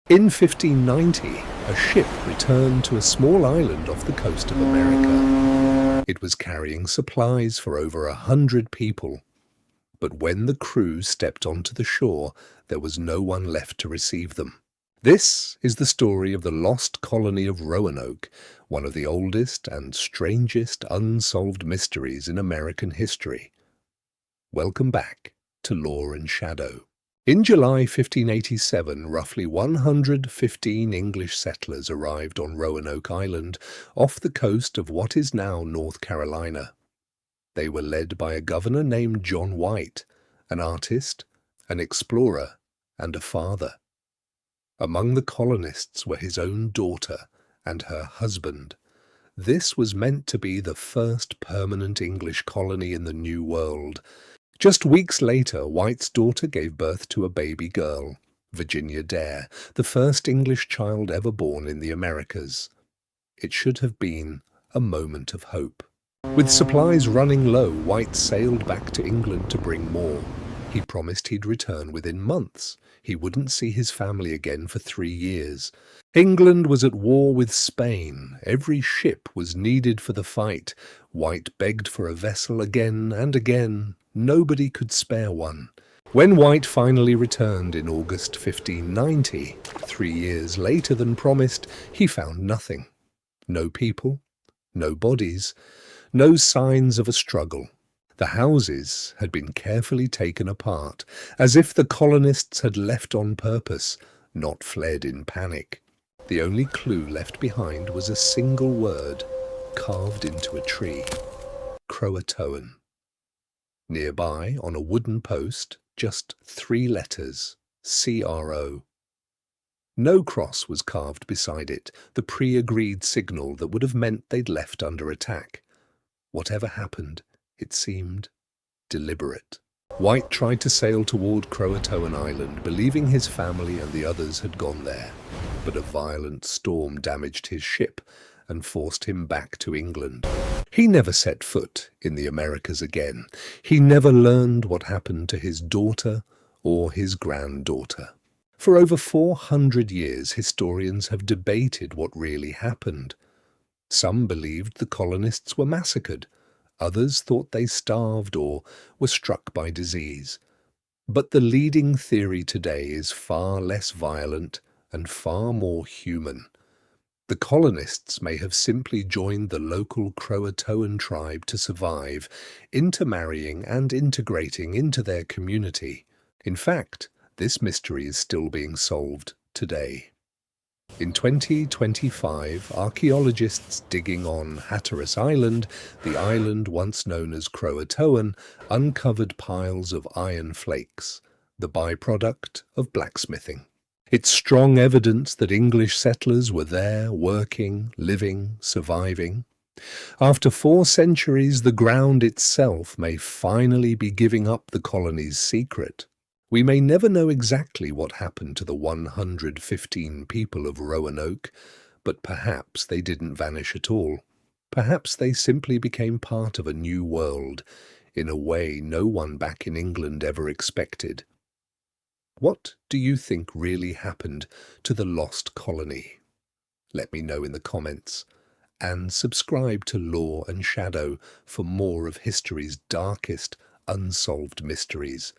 In 1590, a ship returned to a small island off the coast of America. It was carrying supplies for over 100 people. But when the crew stepped onto the shore, there was no one left to receive them. This is the story of the Lost Colony of Roanoke, one of the oldest and strangest unsolved mysteries in American history. Welcome back to Lore and Shadow. In July 1587, roughly 115 English settlers arrived on Roanoke Island, off the coast of what is now North Carolina. They were led by a governor named John White, an artist, an explorer, and a father. Among the colonists were his own daughter and her husband. This was meant to be the first permanent English colony in the New World. Just weeks later, White's daughter gave birth to a baby girl, Virginia Dare, the first English child ever born in the Americas. It should have been a moment of hope. With supplies running low, White sailed back to England to bring more. He promised he'd return within months. He wouldn't see his family again for 3 years. England was at war with Spain. Every ship was needed for the fight. White begged for a vessel again and again. Nobody could spare one. When White finally returned in August 1590, 3 years later than promised, he found nothing. No people, no bodies, no signs of a struggle. The houses had been carefully taken apart, as if the colonists had left on purpose, not fled in panic. The only clue left behind was a single word carved into a tree: Croatoan. Nearby, on a wooden post, just 3 letters: CRO. No cross was carved beside it, the pre-agreed signal that would have meant they'd left under attack. Whatever happened, it seemed deliberate. White tried to sail toward Croatoan Island, believing his family and the others had gone there. But a violent storm damaged his ship and forced him back to England. He never set foot in the Americas again. He never learned what happened to his daughter or his granddaughter. For over 400 years, historians have debated what really happened. Some believed the colonists were massacred. Others thought they starved or were struck by disease. But the leading theory today is far less violent and far more human. The colonists may have simply joined the local Croatoan tribe to survive, intermarrying and integrating into their community. In fact, this mystery is still being solved today. In 2025, archaeologists digging on Hatteras Island, the island once known as Croatoan, uncovered piles of iron flakes, the byproduct of blacksmithing. It's strong evidence that English settlers were there, working, living, surviving. After 4 centuries, the ground itself may finally be giving up the colony's secret. We may never know exactly what happened to the 115 people of Roanoke, but perhaps they didn't vanish at all. Perhaps they simply became part of a new world, in a way no one back in England ever expected. What do you think really happened to the lost colony? Let me know in the comments, and subscribe to Lore and Shadow for more of history's darkest unsolved mysteries.